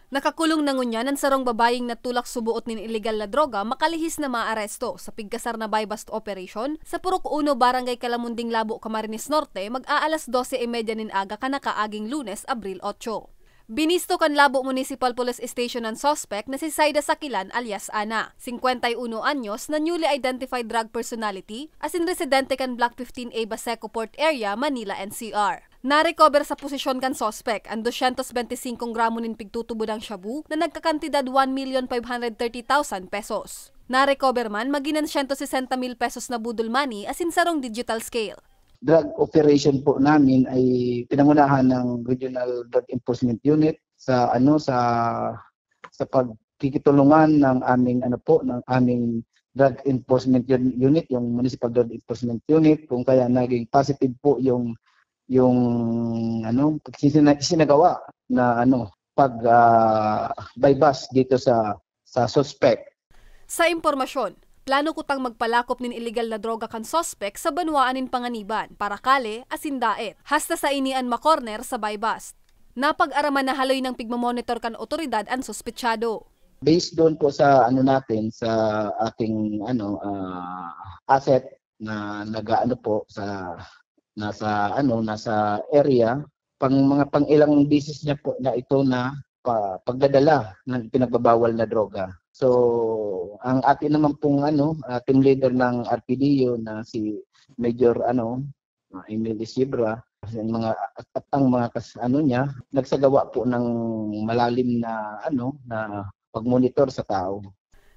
Nakakulong na ngunya ng sarong babaying natulak subuot nin illegal na droga makalihis na maaresto sa pigkasar na buy-bust operation sa Purok 1 Barangay Kalamunding Labo, Camarines Norte mag-aalas 12:30 nin aga kanakaaging Lunes, Abril 8. Binisto kan Labo Municipal Police Station ng suspect na si Saida Sakilan alias Ana, 51 anyos na newly identified drug personality as in residente kan Block 15A Baseco Port Area, Manila, NCR. Na-recover sa posisyon kan suspect ang 225 gramo nin pigtutubo ng shabu na nagkakantidad 1,530,000 pesos. Na-recover man maginan 160,000 pesos na budol money as in sarong digital scale. Drug operation po namin ay pinangunahan ng Regional Drug Enforcement Unit sa pagkikitulungan ng aming Drug Enforcement Unit, yung Municipal Drug Enforcement Unit, kung kaya naging positive po yung sinagawa na buy-bust dito sa suspect. Sa impormasyon, plano kutang magpalakop nin illegal na droga kan suspect sa banwaanin Panganiban, Paracale, Asindaet, hasta sa inian makorner sa buy-bust. Napag-araman na haloy ng pigmamonitor kan otoridad ang suspetsyado. Based doon po sa sa ating asset na nasa area, pang ilang beses niya po na ito na pagdadala ng pinagbabawal na droga. So, ang atin naman pong team leader ng RPDO na si Major Emily Sibra, ang mga niya nagsagawa po ng malalim na pagmonitor sa tao.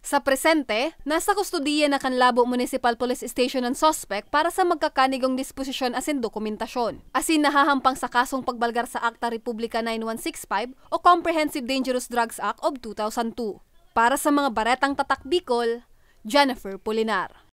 Sa presente, nasa kustodiya na kan Labo Municipal Police Station ng suspect para sa magkakanigong disposisyon asin dokumentasyon. Asin nahahampang sa kasong pagbalgar sa Akta Republika 9165 o Comprehensive Dangerous Drugs Act of 2002. Para sa mga baretang tatak Bicol, Jennifer Polinar.